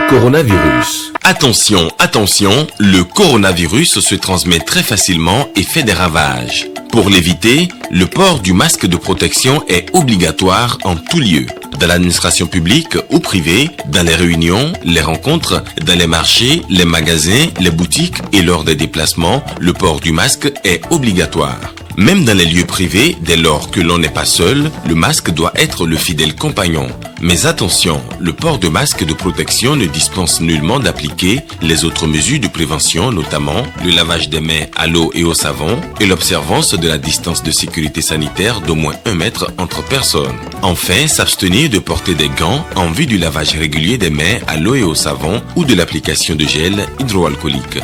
Coronavirus. Attention, attention, le coronavirus se transmet très facilement et fait des ravages. Pour l'éviter, le port du masque de protection est obligatoire en tout lieu. Dans l'administration publique ou privée, dans les réunions, les rencontres, dans les marchés, les magasins, les boutiques et lors des déplacements, le port du masque est obligatoire. Même dans les lieux privés, dès lors que l'on n'est pas seul, le masque doit être le fidèle compagnon. Mais attention, le port de masque de protection ne dispense nullement d'appliquer les autres mesures de prévention, notamment le lavage des mains à l'eau et au savon et l'observance de la distance de sécurité sanitaire d'au moins 1 mètre entre personnes. Enfin, s'abstenir de porter des gants en vue du lavage régulier des mains à l'eau et au savon ou de l'application de gel hydroalcoolique.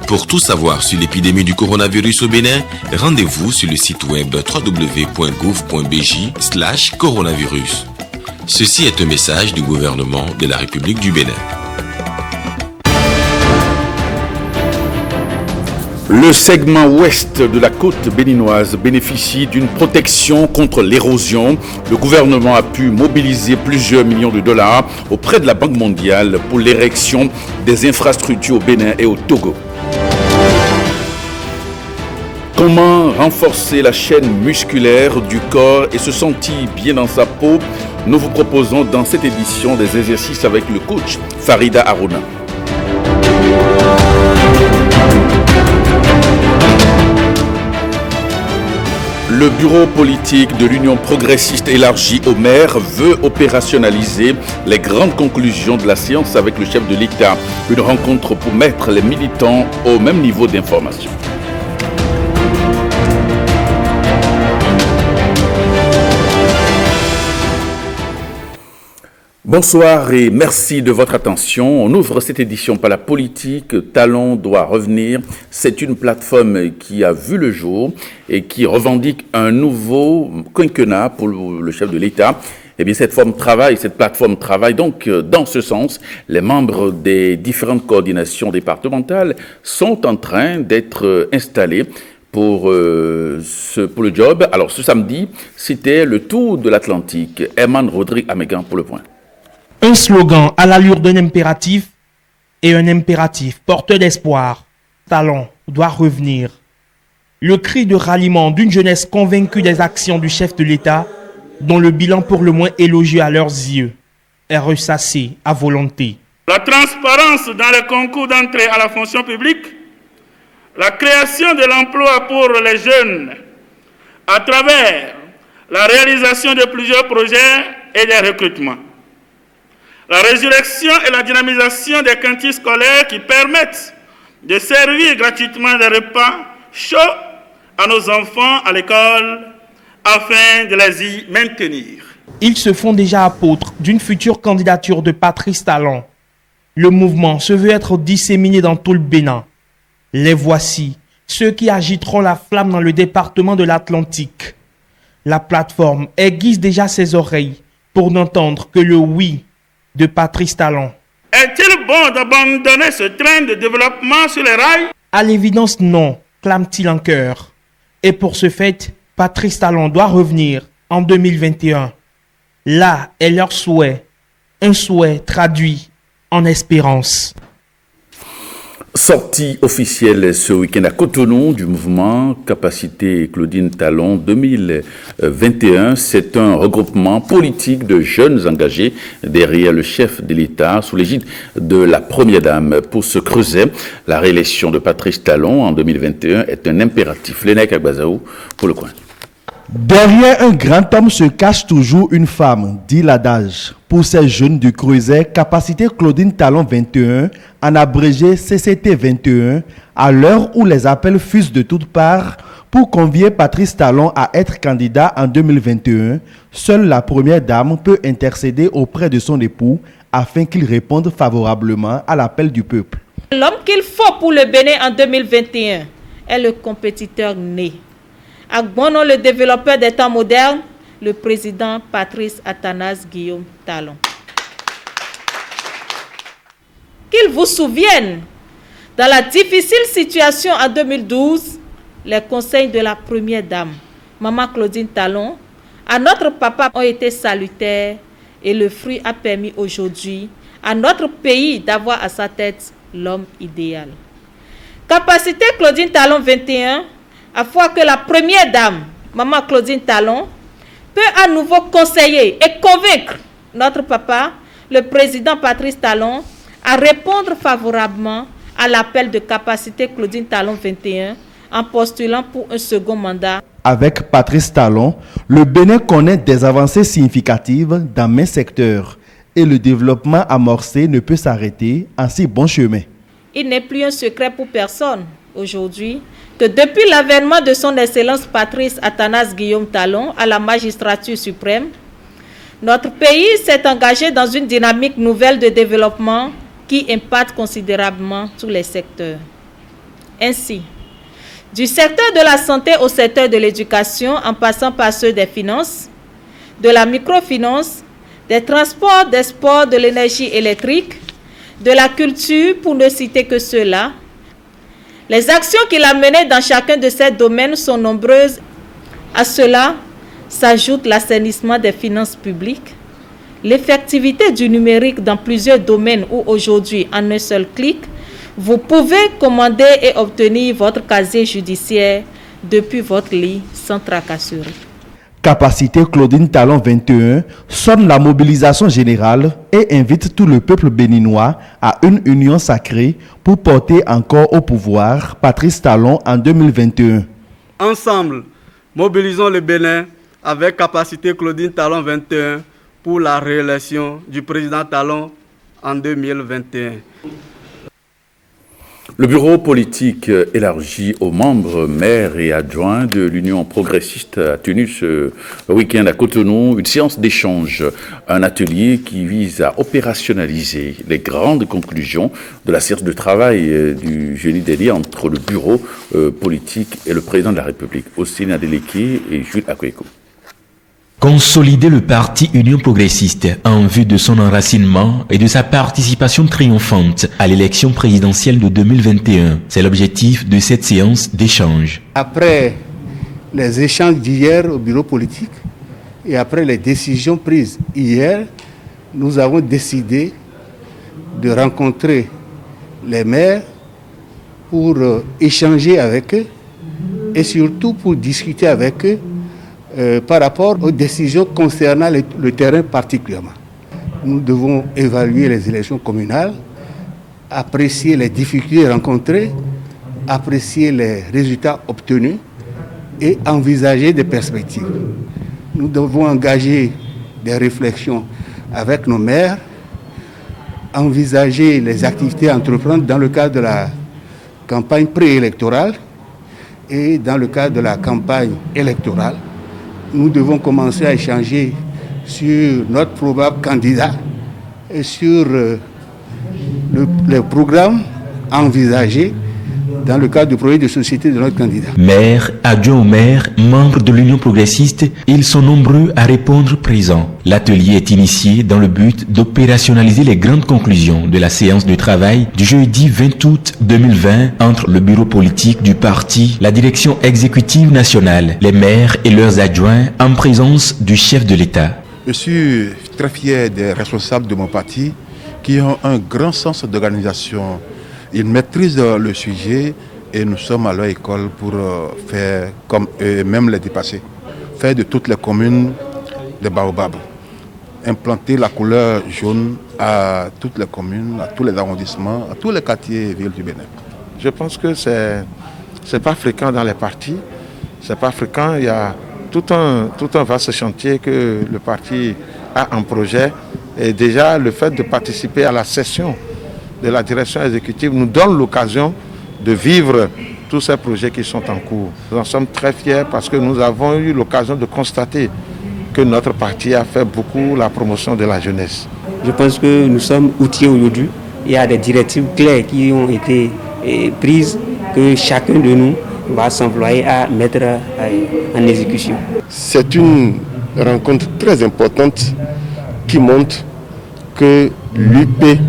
Pour tout savoir sur l'épidémie du coronavirus au Bénin, rendez-vous sur le site web www.gouv.bj/coronavirus. Ceci est un message du gouvernement de la République du Bénin. Le segment ouest de la côte béninoise bénéficie d'une protection contre l'érosion. Le gouvernement a pu mobiliser plusieurs millions de dollars auprès de la Banque mondiale pour l'érection des infrastructures au Bénin et au Togo. Comment renforcer la chaîne musculaire du corps et se sentir bien dans sa peau? Nous vous proposons dans cette édition des exercices avec le coach Farida Arona. Le bureau politique de l'Union progressiste élargie au maire veut opérationnaliser les grandes conclusions de la séance avec le chef de l'État. Une rencontre pour mettre les militants au même niveau d'information. Bonsoir et merci de votre attention. On ouvre cette édition par la politique. Talon doit revenir. C'est une plateforme qui a vu le jour et qui revendique un nouveau quinquennat pour le chef de l'État. Eh bien, cette plateforme travaille donc dans ce sens. Les membres des différentes coordinations départementales sont en train d'être installés pour le job. Alors, ce samedi, c'était le tour de l'Atlantique. Herman Rodrigue Amégan pour le point. Un slogan à l'allure d'un impératif et un impératif porteur d'espoir. Talon doit revenir. Le cri de ralliement d'une jeunesse convaincue des actions du chef de l'État, dont le bilan pour le moins élogieux à leurs yeux est ressassé à volonté. La transparence dans les concours d'entrée à la fonction publique, la création de l'emploi pour les jeunes à travers la réalisation de plusieurs projets et des recrutements. La résurrection et la dynamisation des cantines scolaires qui permettent de servir gratuitement des repas chauds à nos enfants à l'école afin de les y maintenir. Ils se font déjà apôtres d'une future candidature de Patrice Talon. Le mouvement se veut être disséminé dans tout le Bénin. Les voici, ceux qui agiteront la flamme dans le département de l'Atlantique. La plateforme aiguise déjà ses oreilles pour n'entendre que le oui de Patrice Talon. Est-il bon d'abandonner ce train de développement sur les rails? À l'évidence, non, clame-t-il en chœur. Et pour ce fait, Patrice Talon doit revenir en 2021. Là est leur souhait, un souhait traduit en espérance. Sortie officielle ce week-end à Cotonou du mouvement Capacité Claudine Talon 2021. C'est un regroupement politique de jeunes engagés derrière le chef de l'État sous l'égide de la Première Dame. Pour se creuser, la réélection de Patrice Talon en 2021 est un impératif. Lénèque Agbazaou pour le coin. Derrière un grand homme se cache toujours une femme, dit l'adage. Pour ces jeunes du Creuset, Capacité Claudine Talon 21, en abrégé CCT 21, à l'heure où les appels fusent de toutes parts pour convier Patrice Talon à être candidat en 2021, seule la Première Dame peut intercéder auprès de son époux afin qu'il réponde favorablement à l'appel du peuple. L'homme qu'il faut pour le Bénin en 2021 est le compétiteur né. Agbono, le développeur des temps modernes, le président Patrice Athanase Guillaume Talon. Qu'il vous souvienne, dans la difficile situation en 2012, les conseils de la Première Dame, Maman Claudine Talon, à notre papa ont été salutaires et le fruit a permis aujourd'hui à notre pays d'avoir à sa tête l'homme idéal. Capacité Claudine Talon 21, afin que la première dame, Maman Claudine Talon, peut à nouveau conseiller et convaincre notre papa, le président Patrice Talon, à répondre favorablement à l'appel de Capacité Claudine Talon 21 en postulant pour un second mandat. Avec Patrice Talon, le Bénin connaît des avancées significatives dans mes secteurs et le développement amorcé ne peut s'arrêter en si bon chemin. Il n'est plus un secret pour personne aujourd'hui que depuis l'avènement de son Excellence Patrice Athanase Guillaume Talon à la magistrature suprême, notre pays s'est engagé dans une dynamique nouvelle de développement qui impacte considérablement tous les secteurs. Ainsi, du secteur de la santé au secteur de l'éducation, en passant par ceux des finances, de la microfinance, des transports, des sports, de l'énergie électrique, de la culture, pour ne citer que ceux-là. Les actions qu'il a menées dans chacun de ces domaines sont nombreuses. À cela s'ajoute l'assainissement des finances publiques, l'effectivité du numérique dans plusieurs domaines où aujourd'hui, en un seul clic, vous pouvez commander et obtenir votre casier judiciaire depuis votre lit sans tracasserie. Capacité Claudine Talon 21 sonne la mobilisation générale et invite tout le peuple béninois à une union sacrée pour porter encore au pouvoir Patrice Talon en 2021. Ensemble, mobilisons le Bénin avec Capacité Claudine Talon 21 pour la réélection du président Talon en 2021. Le bureau politique élargi aux membres, maires et adjoints de l'Union progressiste a tenu ce week-end à Cotonou une séance d'échange, un atelier qui vise à opérationnaliser les grandes conclusions de la séance de travail du jeudi dernier entre le bureau politique et le président de la République, Hosseini Adeleke et Jules Akweko. Consolider le parti Union progressiste en vue de son enracinement et de sa participation triomphante à l'élection présidentielle de 2021. C'est l'objectif de cette séance d'échange. Après les échanges d'hier au bureau politique et après les décisions prises hier, nous avons décidé de rencontrer les maires pour échanger avec eux et surtout pour discuter avec eux par rapport aux décisions concernant le terrain particulièrement. Nous devons évaluer les élections communales, apprécier les difficultés rencontrées, apprécier les résultats obtenus et envisager des perspectives. Nous devons engager des réflexions avec nos maires, envisager les activités à entreprendre dans le cadre de la campagne préélectorale et dans le cadre de la campagne électorale. Nous devons commencer à échanger sur notre probable candidat et sur le programme envisagé dans le cadre du projet de société de notre candidat. Maires, adjoints aux maires, membres de l'Union progressiste, ils sont nombreux à répondre présents. L'atelier est initié dans le but d'opérationnaliser les grandes conclusions de la séance de travail du jeudi 20 août 2020 entre le bureau politique du parti, la direction exécutive nationale, les maires et leurs adjoints en présence du chef de l'État. Je suis très fier des responsables de mon parti qui ont un grand sens d'organisation. Ils maîtrisent le sujet et nous sommes à leur école pour faire comme eux-mêmes les dépasser. Faire de toutes les communes des baobabs. Implanter la couleur jaune à toutes les communes, à tous les arrondissements, à tous les quartiers et villes du Bénin. Je pense que c'est pas fréquent dans les partis. C'est pas fréquent. Il y a tout un vaste chantier que le parti a en projet. Et déjà, le fait de participer à la session de la direction exécutive nous donne l'occasion de vivre tous ces projets qui sont en cours. Nous en sommes très fiers parce que nous avons eu l'occasion de constater que notre parti a fait beaucoup la promotion de la jeunesse. Je pense que nous sommes outillés aujourd'hui. Il y a des directives claires qui ont été prises que chacun de nous va s'employer à mettre en exécution. C'est une rencontre très importante qui montre que l'UP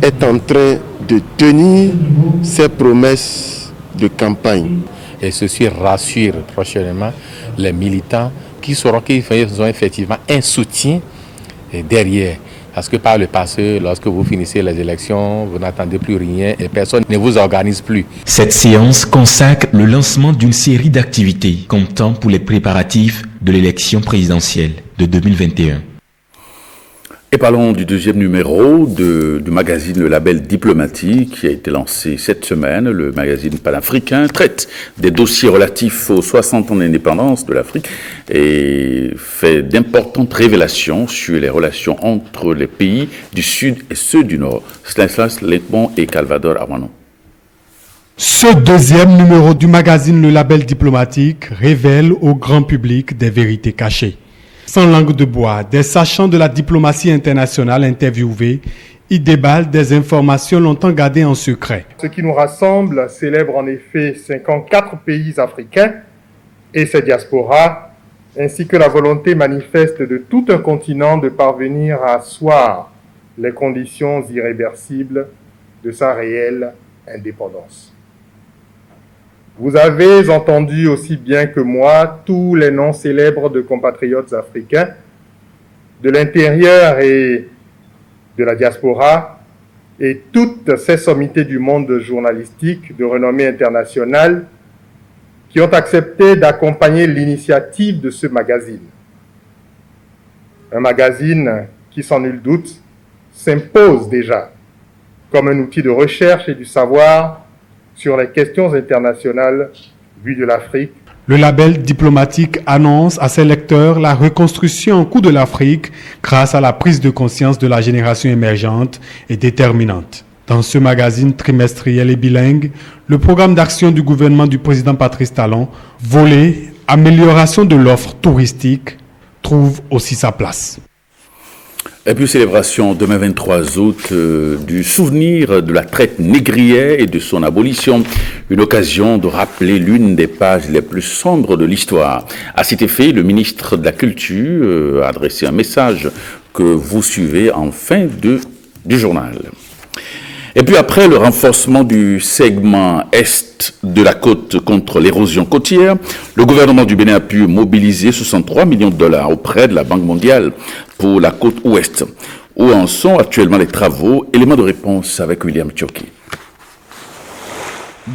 est en train de tenir ses promesses de campagne. Et ceci rassure prochainement les militants qui sauront qu'ils ont effectivement un soutien derrière. Parce que par le passé, lorsque vous finissez les élections, vous n'attendez plus rien et personne ne vous organise plus. Cette séance consacre le lancement d'une série d'activités comptant pour les préparatifs de l'élection présidentielle de 2021. Et parlons du deuxième numéro du magazine Le Label Diplomatique qui a été lancé cette semaine. Le magazine panafricain traite des dossiers relatifs aux 60 ans d'indépendance de l'Afrique et fait d'importantes révélations sur les relations entre les pays du Sud et ceux du Nord. Stanislas Letbon et Calvador Armano. Ce deuxième numéro du magazine Le Label Diplomatique révèle au grand public des vérités cachées. Sans langue de bois, des sachants de la diplomatie internationale interviewés y déballent des informations longtemps gardées en secret. Ce qui nous rassemble célèbre en effet 54 pays africains et ses diasporas, ainsi que la volonté manifeste de tout un continent de parvenir à asseoir les conditions irréversibles de sa réelle indépendance. Vous avez entendu aussi bien que moi tous les noms célèbres de compatriotes africains, de l'intérieur et de la diaspora, et toutes ces sommités du monde journalistique de renommée internationale qui ont accepté d'accompagner l'initiative de ce magazine. Un magazine qui, sans nul doute, s'impose déjà comme un outil de recherche et du savoir sur les questions internationales vues de l'Afrique. Le label diplomatique annonce à ses lecteurs la reconstruction en cours de l'Afrique grâce à la prise de conscience de la génération émergente et déterminante. Dans ce magazine trimestriel et bilingue, le programme d'action du gouvernement du président Patrice Talon, volet amélioration de l'offre touristique, trouve aussi sa place. Et puis célébration demain 23 août du souvenir de la traite négrière et de son abolition, une occasion de rappeler l'une des pages les plus sombres de l'histoire. À cet effet, le ministre de la Culture a adressé un message que vous suivez en fin du journal. Et puis après le renforcement du segment est de la côte contre l'érosion côtière, le gouvernement du Bénin a pu mobiliser 63 millions de dollars auprès de la Banque mondiale pour la côte ouest. Où en sont actuellement les travaux? Élément de réponse avec William Tchoki.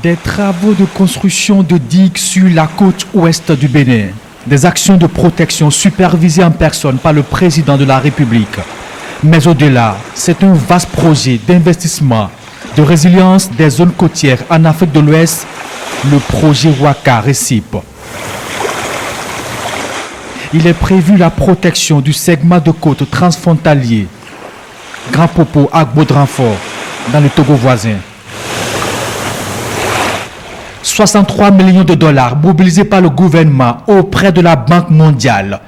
Des travaux de construction de digues sur la côte ouest du Bénin. Des actions de protection supervisées en personne par le président de la République. Mais au-delà, c'est un vaste projet d'investissement, de résilience des zones côtières en Afrique de l'Ouest, le projet Waka-Recipe. Il est prévu la protection du segment de côte transfrontalier Grand Popo à Baudranfort, dans le Togo voisin. 63 millions de dollars mobilisés par le gouvernement auprès de la Banque mondiale.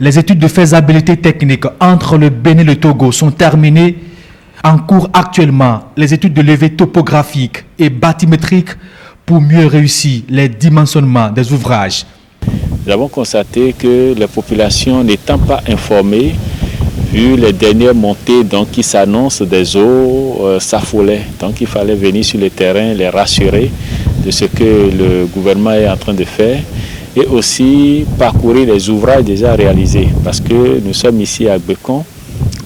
Les études de faisabilité technique entre le Bénin et le Togo sont terminées. En cours actuellement, les études de levée topographique et bathymétrique pour mieux réussir les dimensionnements des ouvrages. Nous avons constaté que les populations n'étant pas informées, vu les dernières montées qui s'annoncent des eaux, s'affolaient. Donc il fallait venir sur le terrain, les rassurer de ce que le gouvernement est en train de faire. Et aussi parcourir les ouvrages déjà réalisés. Parce que nous sommes ici à Bécon,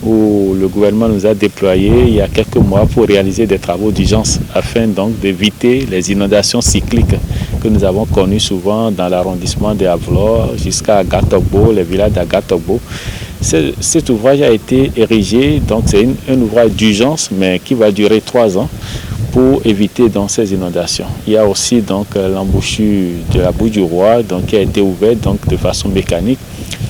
où le gouvernement nous a déployé il y a quelques mois pour réaliser des travaux d'urgence afin donc d'éviter les inondations cycliques que nous avons connues souvent dans l'arrondissement de Avlor jusqu'à Agatogbo, les villages d'Agatogbo. Cet ouvrage a été érigé, donc c'est un ouvrage d'urgence mais qui va durer 3 ans. Pour éviter donc ces inondations. Il y a aussi donc l'embouchure de la Bouche du Roi qui a été ouverte de façon mécanique,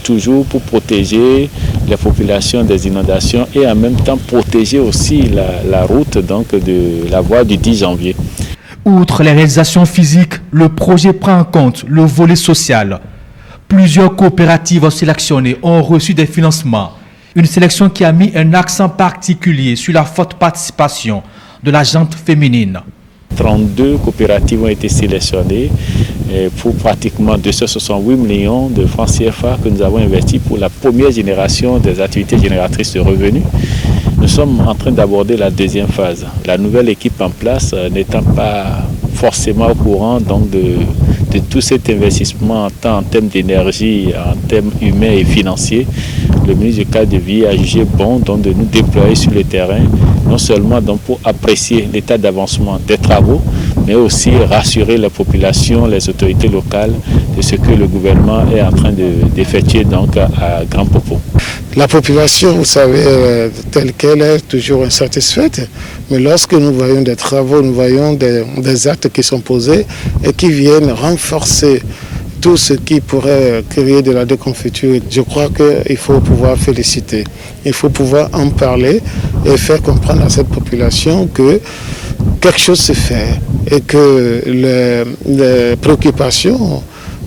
toujours pour protéger les populations des inondations et en même temps protéger aussi la route de la voie du 10 janvier. Outre les réalisations physiques, le projet prend en compte le volet social. Plusieurs coopératives sélectionnées ont reçu des financements. Une sélection qui a mis un accent particulier sur la forte participation de la gente féminine. 32 coopératives ont été sélectionnées pour pratiquement 268 millions de francs CFA que nous avons investis pour la première génération des activités génératrices de revenus. Nous sommes en train d'aborder la deuxième phase. La nouvelle équipe en place n'étant pas forcément au courant de tout cet investissement tant en termes d'énergie, en termes humains et financiers. le ministre du cadre de vie a jugé bon donc, de nous déployer sur le terrain, non seulement donc, pour apprécier l'état d'avancement des travaux, mais aussi rassurer la population, les autorités locales de ce que le gouvernement est en train d'effectuer donc à Grand Popo. La population, vous savez, telle qu'elle est toujours insatisfaite, mais lorsque nous voyons des travaux, nous voyons des actes qui sont posés et qui viennent renforcer tout ce qui pourrait créer de la déconfiture, je crois qu'il faut pouvoir féliciter. Il faut pouvoir en parler et faire comprendre à cette population que quelque chose se fait et que les préoccupations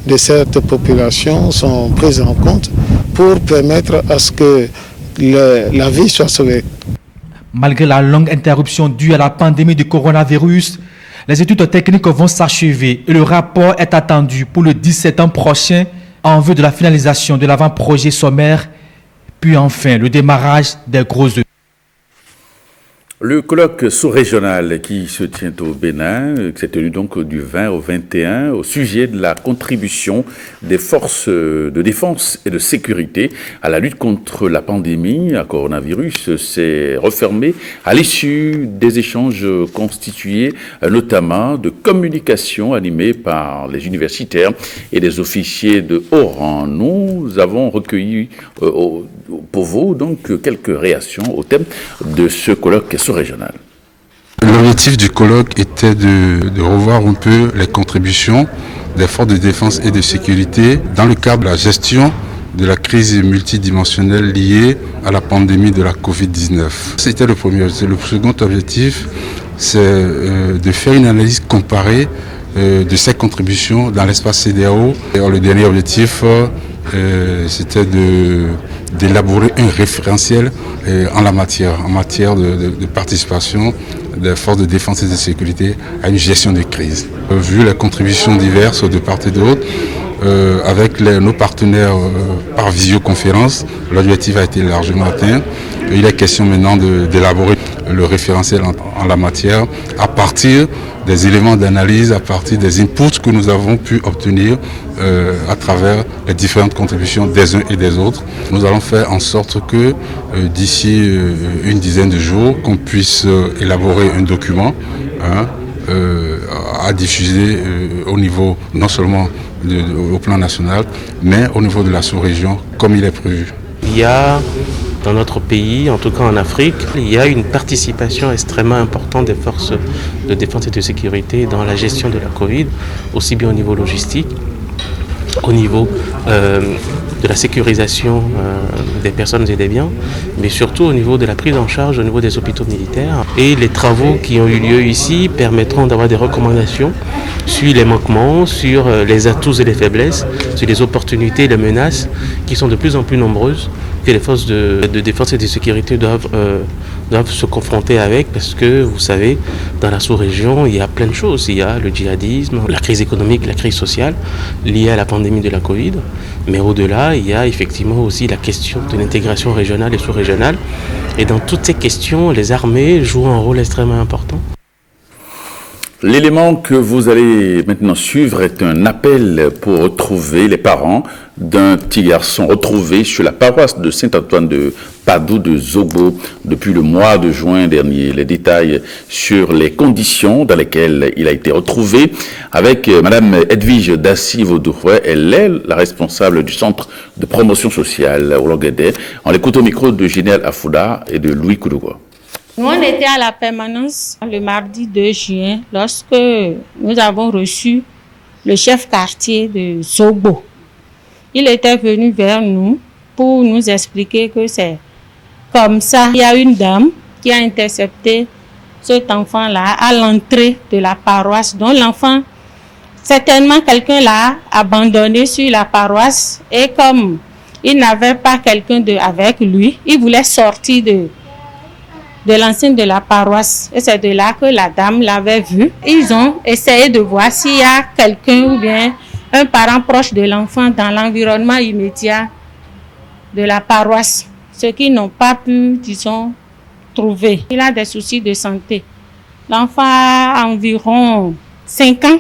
de cette population sont prises en compte pour permettre à ce que la vie soit sauvée. Malgré la longue interruption due à la pandémie du coronavirus, les études techniques vont s'achever et le rapport est attendu pour le 17 septembre prochain en vue de la finalisation de l'avant-projet sommaire, puis enfin le démarrage des gros œuvres. Le colloque sous-régional qui se tient au Bénin, qui s'est tenu donc du 20 au 21, au sujet de la contribution des forces de défense et de sécurité à la lutte contre la pandémie à coronavirus, s'est refermé à l'issue des échanges constitués notamment de communication animée par les universitaires et des officiers de haut rang. Nous avons recueilli pour vous donc quelques réactions au thème de ce colloque sous-régional. L'objectif du colloque était de revoir un peu les contributions des forces de défense et de sécurité dans le cadre de la gestion de la crise multidimensionnelle liée à la pandémie de la Covid-19. C'était le premier objectif. Le second objectif, c'est de faire une analyse comparée de ces contributions dans l'espace CEDEAO. Et le dernier objectif, c'était d'élaborer un référentiel en matière de participation des forces de défense et de sécurité à une gestion de crise. Vu les contributions diverses de part et d'autre, avec nos partenaires par visioconférence, l'objectif a été largement atteint. Il est question maintenant d'élaborer le référentiel en la matière à partir des éléments d'analyse, à partir des inputs que nous avons pu obtenir à travers les différentes contributions des uns et des autres. Nous allons faire en sorte que d'ici une dizaine de jours, qu'on puisse élaborer un document à diffuser au niveau non seulement au plan national, mais au niveau de la sous-région, comme il est prévu. Il y a dans notre pays, en tout cas en Afrique, il y a une participation extrêmement importante des forces de défense et de sécurité dans la gestion de la Covid, aussi bien au niveau logistique, au niveau de la sécurisation des personnes et des biens, mais surtout au niveau de la prise en charge au niveau des hôpitaux militaires. Et les travaux qui ont eu lieu ici permettront d'avoir des recommandations sur les manquements, sur les atouts et les faiblesses, sur les opportunités et les menaces qui sont de plus en plus nombreuses que les forces de défense et de sécurité doivent se confronter avec, parce que vous savez, dans la sous-région, il y a plein de choses. Il y a le djihadisme, la crise économique, la crise sociale liée à la pandémie de la Covid. Mais au-delà, il y a effectivement aussi la question de l'intégration régionale et sous-régionale. Et dans toutes ces questions, les armées jouent un rôle extrêmement important. L'élément que vous allez maintenant suivre est un appel pour retrouver les parents d'un petit garçon retrouvé sur la paroisse de Saint-Antoine de Padoue de Zobo depuis le mois de juin dernier. Les détails sur les conditions dans lesquelles il a été retrouvé avec Madame Edwige Dassy-Vaudourouet. Elle est la responsable du centre de promotion sociale au Longuedet. On l'écoute au micro de Général Afouda et de Louis Koudougua. Nous, on était à la permanence le mardi 2 juin lorsque nous avons reçu le chef quartier de Zobo. Il était venu vers nous pour nous expliquer que c'est comme ça. Il y a une dame qui a intercepté cet enfant-là à l'entrée de la paroisse, dont l'enfant, certainement quelqu'un l'a abandonné sur la paroisse, et comme il n'avait pas quelqu'un avec lui, il voulait sortir de l'enceinte de la paroisse. Et c'est de là que la dame l'avait vu. Ils ont essayé de voir s'il y a quelqu'un ou bien un parent proche de l'enfant dans l'environnement immédiat de la paroisse. Ce qu'ils n'ont pas pu, disons, trouver. Il a des soucis de santé. L'enfant a environ 5 ans.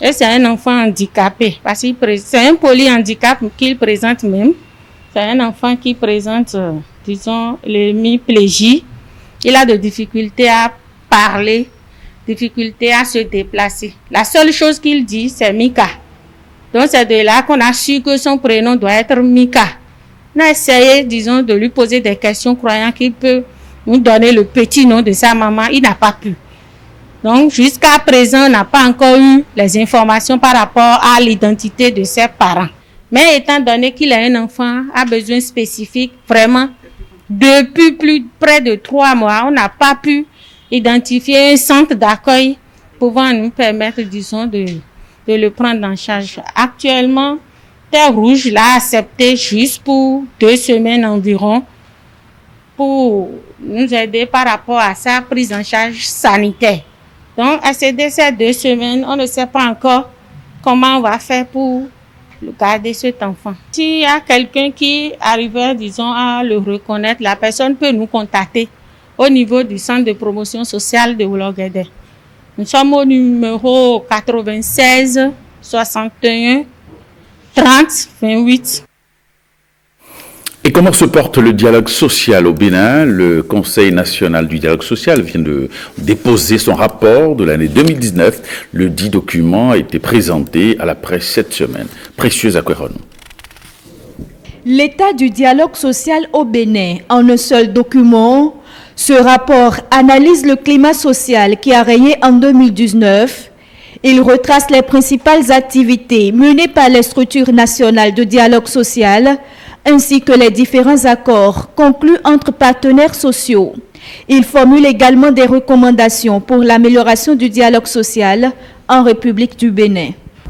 Et c'est un enfant handicapé. Parce que c'est un polyhandicap qu'il présente même. C'est un enfant qui présente, disons, l'hémiplégie. Il a des difficultés à parler, difficultés à se déplacer. La seule chose qu'il dit, c'est Mika. Donc c'est de là qu'on a su que son prénom doit être Mika. On a essayé, disons, de lui poser des questions croyant qu'il peut nous donner le petit nom de sa maman. Il n'a pas pu. Donc jusqu'à présent, on n'a pas encore eu les informations par rapport à l'identité de ses parents. Mais étant donné qu'il a un enfant à besoin spécifique, vraiment, depuis près de 3 mois, on n'a pas pu identifier un centre d'accueil pouvant nous permettre, disons, de le prendre en charge. Actuellement, Terre Rouge l'a accepté juste pour 2 semaines environ pour nous aider par rapport à sa prise en charge sanitaire. Donc, à ces 2 semaines, on ne sait pas encore comment on va faire pour garder cet enfant. S'il y a quelqu'un qui arriverait, disons, à le reconnaître, la personne peut nous contacter au niveau du centre de promotion sociale de Ouloguédé. Nous sommes au numéro 96 61 30 28. Et comment se porte le dialogue social au Bénin? Le Conseil national du dialogue social vient de déposer son rapport de l'année 2019. Le dit document a été présenté à la presse cette semaine. Précieuse Akweron. L'état du dialogue social au Bénin en un seul document. Ce rapport analyse le climat social qui a régné en 2019. Il retrace les principales activités menées par les structures nationales de dialogue social ainsi que les différents accords conclus entre partenaires sociaux. Il formule également des recommandations pour l'amélioration du dialogue social en République du Bénin.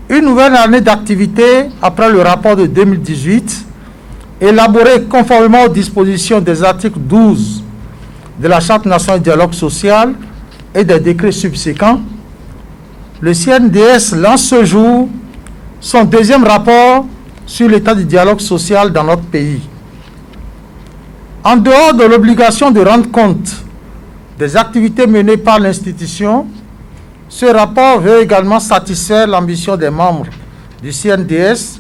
Une nouvelle année d'activité après le rapport de 2018, élaboré conformément aux dispositions des articles 12 de la Charte nationale du dialogue social et des décrets subséquents, le CNDS lance ce jour son 2e rapport sur l'état du dialogue social dans notre pays. En dehors de l'obligation de rendre compte des activités menées par l'institution, ce rapport veut également satisfaire l'ambition des membres du CNDS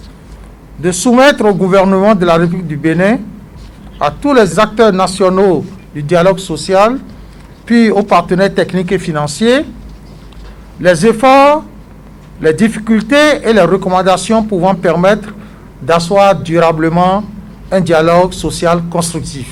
de soumettre au gouvernement de la République du Bénin, à tous les acteurs nationaux du dialogue social, puis aux partenaires techniques et financiers, les efforts, les difficultés et les recommandations pouvant permettre d'asseoir durablement un dialogue social constructif.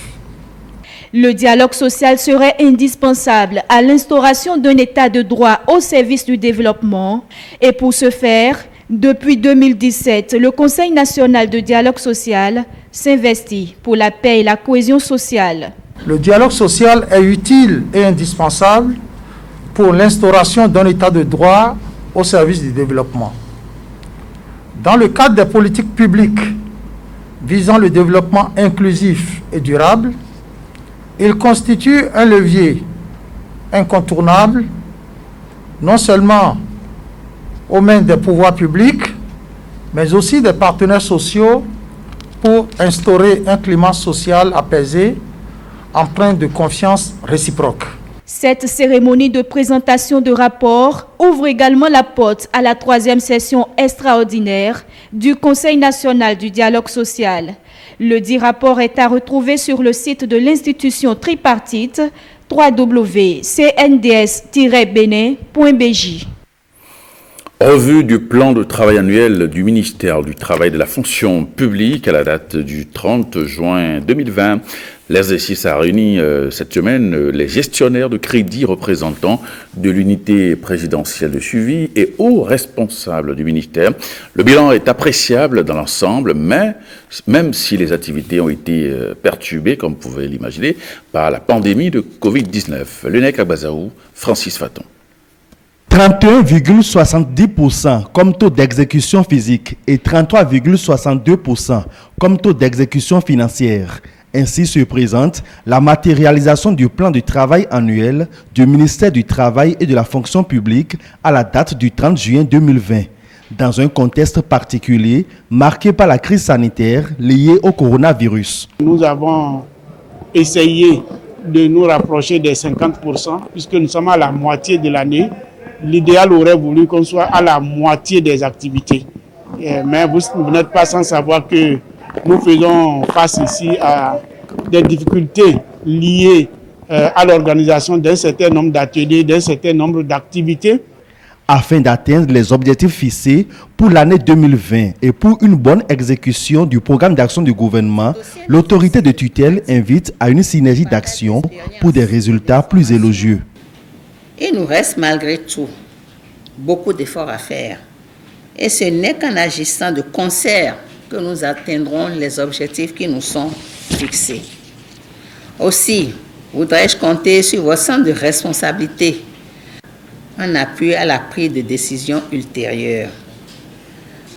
Le dialogue social serait indispensable à l'instauration d'un état de droit au service du développement et pour ce faire, depuis 2017, le Conseil national de dialogue social s'investit pour la paix et la cohésion sociale. Le dialogue social est utile et indispensable pour l'instauration d'un état de droit au service du développement. Dans le cadre des politiques publiques visant le développement inclusif et durable, il constitue un levier incontournable, non seulement aux mains des pouvoirs publics, mais aussi des partenaires sociaux pour instaurer un climat social apaisé, empreint de confiance réciproque. Cette cérémonie de présentation de rapport ouvre également la porte à la 3e session extraordinaire du Conseil national du dialogue social. Le dit rapport est à retrouver sur le site de l'institution tripartite www.cnds-benin.bj. Revue du plan de travail annuel du ministère du Travail et de la fonction publique à la date du 30 juin 2020. L'exercice a réuni cette semaine les gestionnaires de crédit représentants de l'unité présidentielle de suivi et hauts responsables du ministère. Le bilan est appréciable dans l'ensemble, mais même si les activités ont été perturbées, comme vous pouvez l'imaginer, par la pandémie de Covid-19. L'UNEC à Bazaou, Francis Faton. 31,70% comme taux d'exécution physique et 33,62% comme taux d'exécution financière. Ainsi se présente la matérialisation du plan de travail annuel du ministère du Travail et de la fonction publique à la date du 30 juin 2020, dans un contexte particulier marqué par la crise sanitaire liée au coronavirus. Nous avons essayé de nous rapprocher des 50% puisque nous sommes à la moitié de l'année. L'idéal aurait voulu qu'on soit à la moitié des activités. Mais vous n'êtes pas sans savoir que nous faisons face ici à des difficultés liées à l'organisation d'un certain nombre d'ateliers, d'un certain nombre d'activités. Afin d'atteindre les objectifs fixés pour l'année 2020 et pour une bonne exécution du programme d'action du gouvernement, l'autorité de tutelle invite à une synergie d'action pour des résultats plus élogieux. Il nous reste malgré tout beaucoup d'efforts à faire. Et ce n'est qu'en agissant de concert que nous atteindrons les objectifs qui nous sont fixés. Aussi, voudrais-je compter sur votre sens de responsabilité en appui à la prise de décisions ultérieures.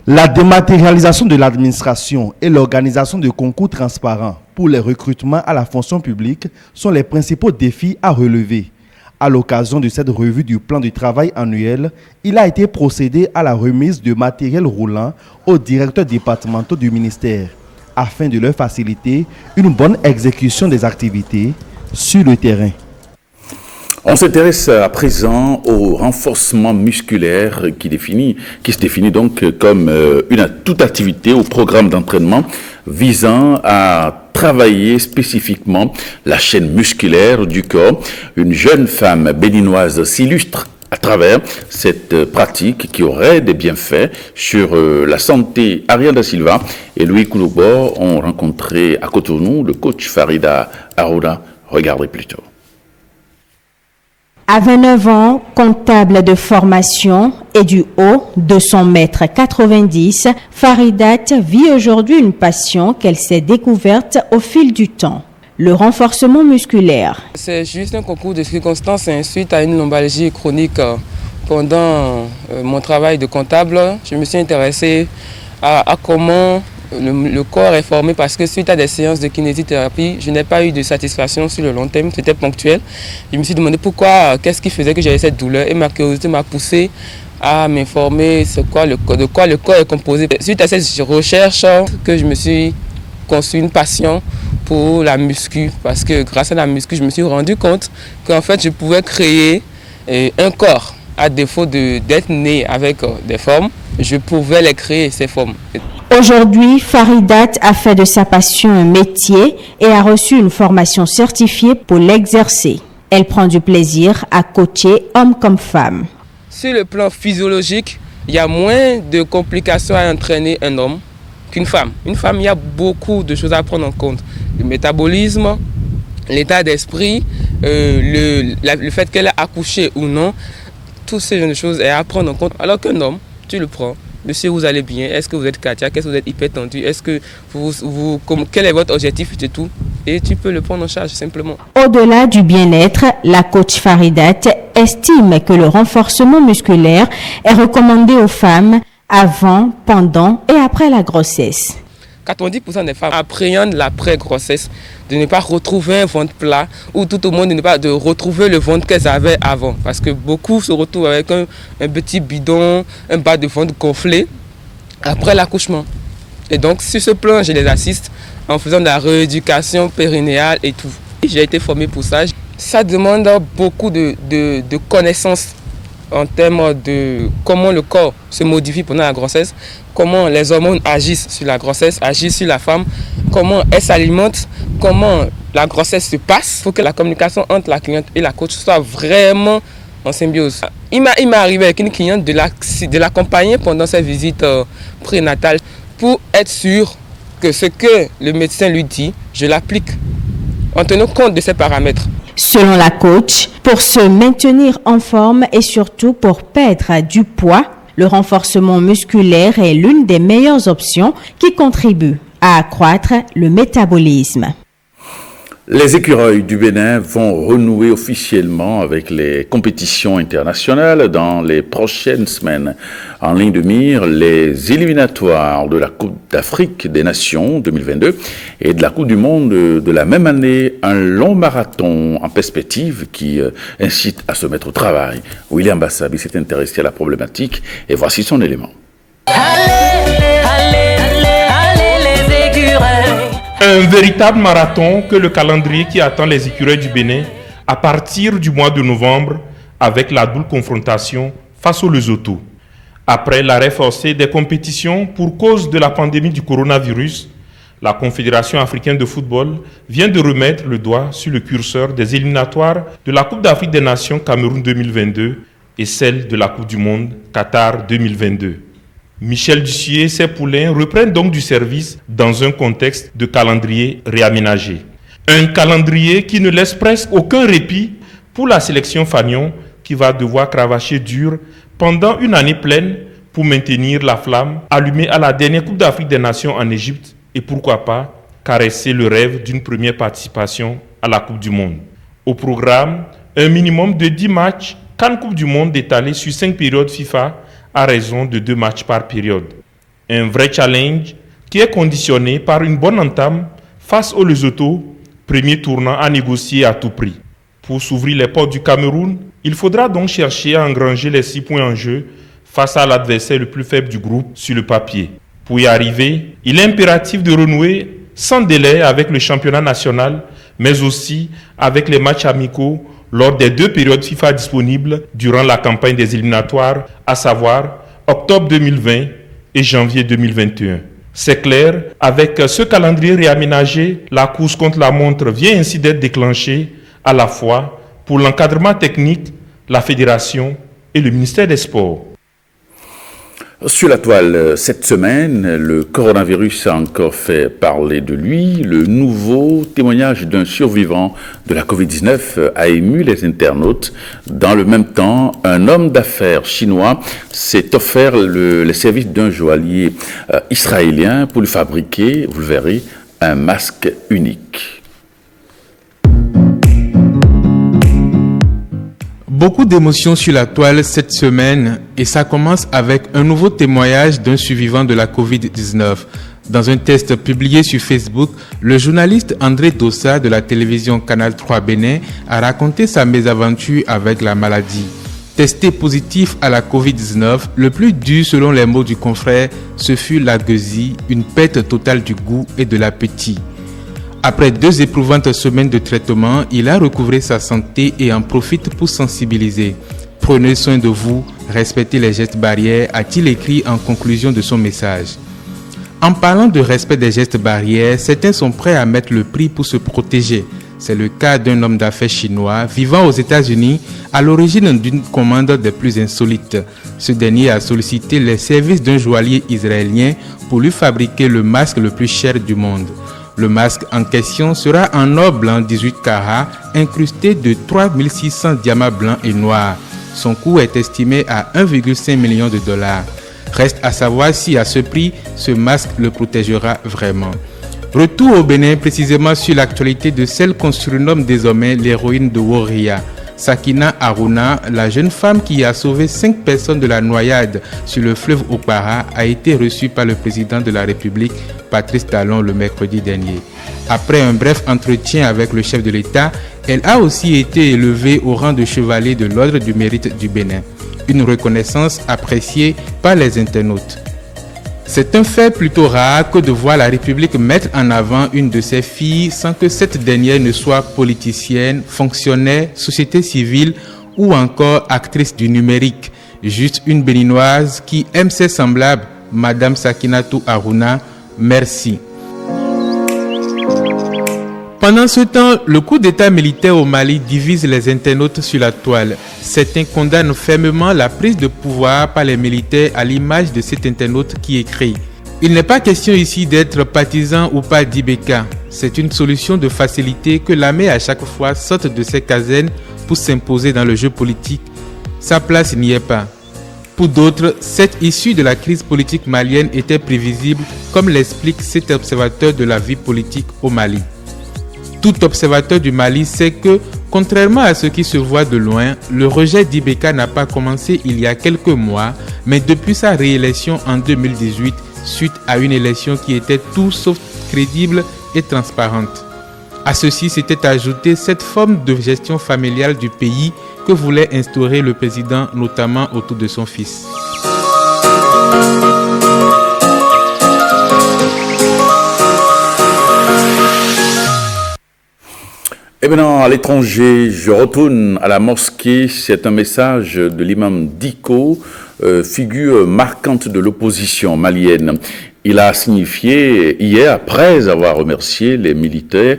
La dématérialisation de l'administration et l'organisation de concours transparents pour les recrutements à la fonction publique sont les principaux défis à relever. À l'occasion de cette revue du plan de travail annuel, il a été procédé à la remise de matériel roulant aux directeurs départementaux du ministère, afin de leur faciliter une bonne exécution des activités sur le terrain. On s'intéresse à présent au renforcement musculaire qui se définit donc comme toute activité ou programme d'entraînement visant à travailler spécifiquement la chaîne musculaire du corps. Une jeune femme béninoise s'illustre à travers cette pratique qui aurait des bienfaits sur la santé. Ariane da Silva et Louis Kouloubor ont rencontré à Cotonou le coach Farida Arouna. Regardez plutôt. À 29 ans, comptable de formation et du haut de son mètre 90, Faridat vit aujourd'hui une passion qu'elle s'est découverte au fil du temps, le renforcement musculaire. C'est juste un concours de circonstances suite à une lombalgie chronique. Pendant mon travail de comptable, je me suis intéressé à comment le corps est formé parce que suite à des séances de kinésithérapie, je n'ai pas eu de satisfaction sur le long terme, c'était ponctuel. Je me suis demandé pourquoi, qu'est-ce qui faisait que j'avais cette douleur et ma curiosité m'a poussé à m'informer de quoi le corps est composé. Suite à cette recherche que je me suis conçu une passion pour la muscu parce que grâce à la muscu, je me suis rendu compte qu'en fait je pouvais créer un corps à défaut d'être né avec des formes, je pouvais les créer ces formes. Aujourd'hui, Faridat a fait de sa passion un métier et a reçu une formation certifiée pour l'exercer. Elle prend du plaisir à coacher hommes comme femmes. Sur le plan physiologique, il y a moins de complications à entraîner un homme qu'une femme. Une femme, il y a beaucoup de choses à prendre en compte. Le métabolisme, l'état d'esprit, le fait qu'elle a accouché ou non, toutes ces jeunes choses est à prendre en compte. Alors qu'un homme, tu le prends. Monsieur, vous allez bien? Est-ce que vous êtes cardiaque? Est-ce que vous êtes hypertendu? Est-ce que quel est votre objectif et tout? Et tu peux le prendre en charge simplement. Au-delà du bien-être, la coach Faridat estime que le renforcement musculaire est recommandé aux femmes avant, pendant et après la grossesse. 90% des femmes appréhendent l'après-grossesse, de ne pas retrouver un ventre plat ou tout au moins de retrouver le ventre qu'elles avaient avant. Parce que beaucoup se retrouvent avec un petit bidon, un bas de ventre gonflé après l'accouchement. Et donc sur ce plan, je les assiste en faisant de la rééducation périnéale et tout. J'ai été formé pour ça. Ça demande beaucoup de connaissances en termes de comment le corps se modifie pendant la grossesse, comment les hormones agissent sur la grossesse, agissent sur la femme, comment elle s'alimente, comment la grossesse se passe. Il faut que la communication entre la cliente et la coach soit vraiment en symbiose. Il m'est arrivé avec une cliente de l'accompagner pendant sa visite prénatale pour être sûr que ce que le médecin lui dit, je l'applique en tenant compte de ces paramètres. Selon la coach, pour se maintenir en forme et surtout pour perdre du poids, le renforcement musculaire est l'une des meilleures options qui contribuent à accroître le métabolisme. Les écureuils du Bénin vont renouer officiellement avec les compétitions internationales dans les prochaines semaines. En ligne de mire, les éliminatoires de la Coupe d'Afrique des Nations 2022 et de la Coupe du Monde de la même année, un long marathon en perspective qui incite à se mettre au travail. William Bassabi s'est intéressé à la problématique et voici son élément. Un véritable marathon que le calendrier qui attend les écureuils du Bénin à partir du mois de novembre avec la double confrontation face au Lesotho. Après l'arrêt forcé des compétitions pour cause de la pandémie du coronavirus, La Confédération africaine de football vient de remettre le doigt sur le curseur des éliminatoires de la Coupe d'Afrique des Nations Cameroun 2022 et celle de la Coupe du Monde Qatar 2022. Michel Dussier et ses poulains reprennent donc du service dans un contexte de calendrier réaménagé. Un calendrier qui ne laisse presque aucun répit pour la sélection Fagnon qui va devoir cravacher dur pendant une année pleine pour maintenir la flamme allumée à la dernière Coupe d'Afrique des Nations en Égypte et pourquoi pas caresser le rêve d'une première participation à la Coupe du Monde. Au programme, un minimum de 10 matchs CAN Coupe du Monde étalés sur 5 périodes FIFA à raison de 2 matchs par période. Un vrai challenge qui est conditionné par une bonne entame face aux Lesotho, premier tournant à négocier à tout prix. Pour s'ouvrir les portes du Cameroun, il faudra donc chercher à engranger les 6 points en jeu face à l'adversaire le plus faible du groupe sur le papier. Pour y arriver, il est impératif de renouer sans délai avec le championnat national, mais aussi avec les matchs amicaux lors des 2 périodes FIFA disponibles durant la campagne des éliminatoires, à savoir octobre 2020 et janvier 2021. C'est clair, avec ce calendrier réaménagé, la course contre la montre vient ainsi d'être déclenchée à la fois pour l'encadrement technique, la fédération et le ministère des Sports. Sur la toile, cette semaine, le coronavirus a encore fait parler de lui. Le nouveau témoignage d'un survivant de la Covid-19 a ému les internautes. Dans le même temps, un homme d'affaires chinois s'est offert les services d'un joaillier israélien pour lui fabriquer, vous le verrez, un masque unique. Beaucoup d'émotions sur la toile cette semaine et ça commence avec un nouveau témoignage d'un survivant de la Covid-19. Dans un test publié sur Facebook, le journaliste André Dossa de la télévision Canal 3 Bénin a raconté sa mésaventure avec la maladie. Testé positif à la Covid-19, le plus dur selon les mots du confrère, ce fut la gueusie, une perte totale du goût et de l'appétit. Après 2 éprouvantes semaines de traitement, il a recouvré sa santé et en profite pour sensibiliser. Prenez soin de vous, respectez les gestes barrières, a-t-il écrit en conclusion de son message. En parlant de respect des gestes barrières, certains sont prêts à mettre le prix pour se protéger. C'est le cas d'un homme d'affaires chinois vivant aux États-Unis à l'origine d'une commande des plus insolites. Ce dernier a sollicité les services d'un joaillier israélien pour lui fabriquer le masque le plus cher du monde. Le masque en question sera en or blanc 18 carats, incrusté de 3600 diamants blancs et noirs. Son coût est estimé à 1,5 million de dollars. Reste à savoir si à ce prix, ce masque le protégera vraiment. Retour au Bénin, précisément sur l'actualité de celle qu'on surnomme désormais l'héroïne de Woria. Sakina Aruna, la jeune femme qui a sauvé 5 personnes de la noyade sur le fleuve Okpara, a été reçue par le président de la République, Patrice Talon, le mercredi dernier. Après un bref entretien avec le chef de l'État, elle a aussi été élevée au rang de chevalier de l'Ordre du Mérite du Bénin. Une reconnaissance appréciée par les internautes. C'est un fait plutôt rare que de voir la République mettre en avant une de ses filles sans que cette dernière ne soit politicienne, fonctionnaire, société civile ou encore actrice du numérique. Juste une béninoise qui aime ses semblables, Madame Sakinatou Aruna. Merci. Pendant ce temps, le coup d'état militaire au Mali divise les internautes sur la toile. Certains condamnent fermement la prise de pouvoir par les militaires à l'image de cet internaute qui écrit « Il n'est pas question ici d'être partisan ou pas d'Ibeka. C'est une solution de facilité que l'armée à chaque fois saute de ses casernes pour s'imposer dans le jeu politique. Sa place n'y est pas. » Pour d'autres, cette issue de la crise politique malienne était prévisible, comme l'explique cet observateur de la vie politique au Mali. Tout observateur du Mali sait que, contrairement à ce qui se voit de loin, le rejet d'Ibeka n'a pas commencé il y a quelques mois, mais depuis sa réélection en 2018, suite à une élection qui était tout sauf crédible et transparente. À ceci s'était ajoutée cette forme de gestion familiale du pays que voulait instaurer le président, notamment autour de son fils. Et maintenant, à l'étranger, je retourne à la mosquée. C'est un message de l'imam Diko, figure marquante de l'opposition malienne. Il a signifié hier, après avoir remercié les militaires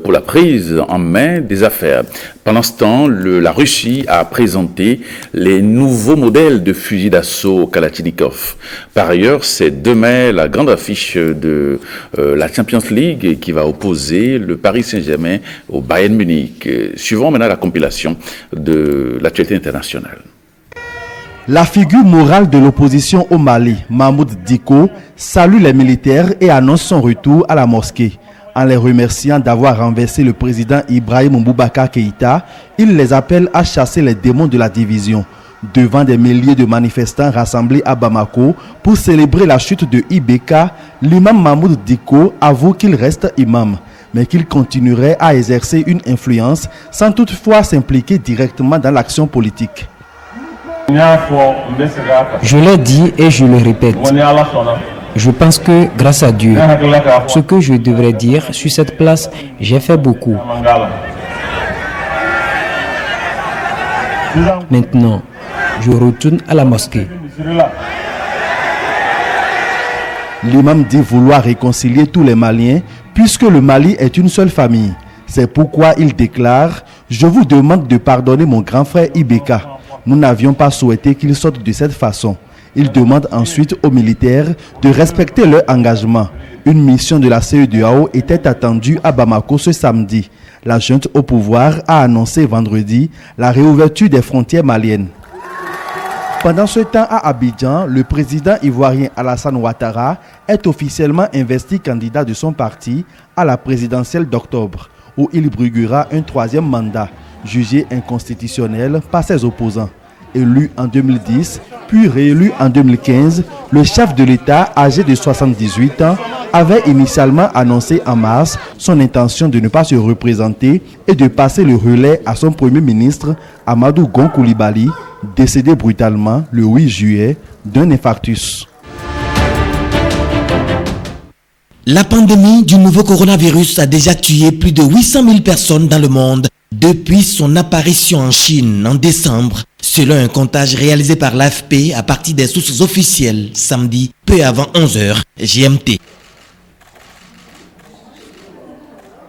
pour la prise en main des affaires. Pendant ce temps, la Russie a présenté les nouveaux modèles de fusils d'assaut Kalachnikov. Par ailleurs, c'est demain la grande affiche de la Champions League qui va opposer le Paris Saint-Germain au Bayern Munich. Suivons maintenant la compilation de l'actualité internationale. La figure morale de l'opposition au Mali, Mahmoud Dicko, salue les militaires et annonce son retour à la mosquée. En les remerciant d'avoir renversé le président Ibrahim Boubacar Keïta, il les appelle à chasser les démons de la division. Devant des milliers de manifestants rassemblés à Bamako pour célébrer la chute de IBK, l'imam Mahmoud Dicko avoue qu'il reste imam, mais qu'il continuerait à exercer une influence sans toutefois s'impliquer directement dans l'action politique. Je l'ai dit et je le répète. Je pense que grâce à Dieu, ce que je devrais dire sur cette place, j'ai fait beaucoup. Maintenant, je retourne à la mosquée. L'imam dit vouloir réconcilier tous les Maliens puisque le Mali est une seule famille. C'est pourquoi il déclare « Je vous demande de pardonner mon grand frère Ibeka. Nous n'avions pas souhaité qu'il sorte de cette façon. » Il demande ensuite aux militaires de respecter leur engagement. Une mission de la CEDEAO était attendue à Bamako ce samedi. La junte au pouvoir a annoncé vendredi la réouverture des frontières maliennes. Pendant ce temps à Abidjan, le président ivoirien Alassane Ouattara est officiellement investi candidat de son parti à la présidentielle d'octobre, où il briguera un troisième mandat, jugé inconstitutionnel par ses opposants. Élu en 2010, puis réélu en 2015, le chef de l'État, âgé de 78 ans, avait initialement annoncé en mars son intention de ne pas se représenter et de passer le relais à son premier ministre, Amadou Gon Coulibaly, décédé brutalement le 8 juillet d'un infarctus. La pandémie du nouveau coronavirus a déjà tué plus de 800 000 personnes dans le monde depuis son apparition en Chine en décembre, selon un comptage réalisé par l'AFP à partir des sources officielles samedi, peu avant 11h GMT.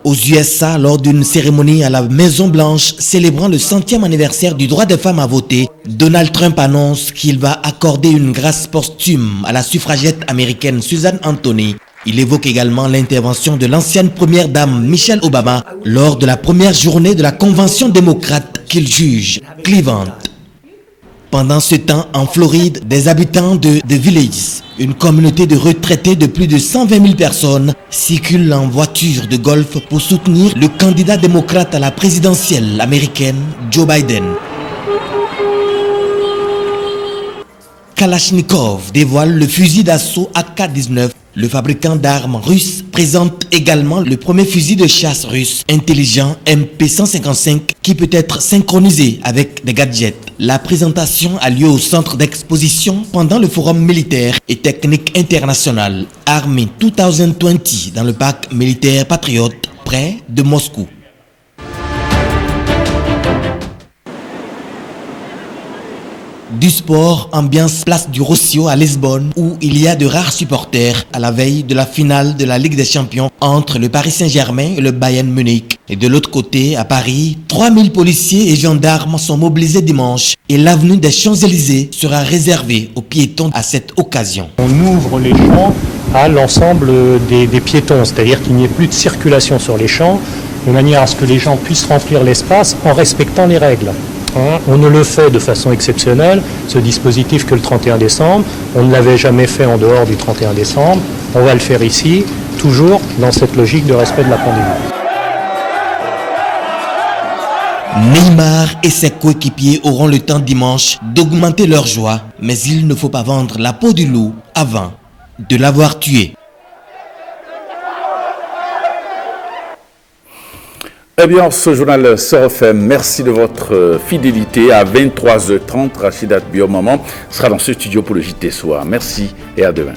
Aux USA, lors d'une cérémonie à la Maison-Blanche célébrant le 100e anniversaire du droit des femmes à voter, Donald Trump annonce qu'il va accorder une grâce posthume à la suffragette américaine Susan Anthony. Il évoque également l'intervention de l'ancienne première dame Michelle Obama lors de la première journée de la convention démocrate qu'il juge clivante. Pendant ce temps, en Floride, des habitants de The Villages, une communauté de retraités de plus de 120 000 personnes, circulent en voiture de golf pour soutenir le candidat démocrate à la présidentielle américaine, Joe Biden. Kalachnikov dévoile le fusil d'assaut AK-19. Le fabricant d'armes russe présente également le premier fusil de chasse russe intelligent MP155 qui peut être synchronisé avec des gadgets. La présentation a lieu au centre d'exposition pendant le forum militaire et technique international Army 2020 dans le parc militaire patriote près de Moscou. Du sport, ambiance place du Rossio à Lisbonne où il y a de rares supporters à la veille de la finale de la Ligue des Champions entre le Paris Saint-Germain et le Bayern Munich. Et de l'autre côté, à Paris, 3000 policiers et gendarmes sont mobilisés dimanche et l'avenue des Champs-Élysées sera réservée aux piétons à cette occasion. On ouvre les champs à l'ensemble des piétons, c'est-à-dire qu'il n'y ait plus de circulation sur les champs, de manière à ce que les gens puissent remplir l'espace en respectant les règles. On ne le fait de façon exceptionnelle, ce dispositif, que le 31 décembre. On ne l'avait jamais fait en dehors du 31 décembre. On va le faire ici, toujours dans cette logique de respect de la pandémie. Neymar et ses coéquipiers auront le temps dimanche d'augmenter leur joie, mais il ne faut pas vendre la peau du loup avant de l'avoir tué. Eh bien, ce journal se refait. Merci de votre fidélité. À 23h30, Rachidat Biomaman sera dans ce studio pour le JT Soir. Merci et à demain.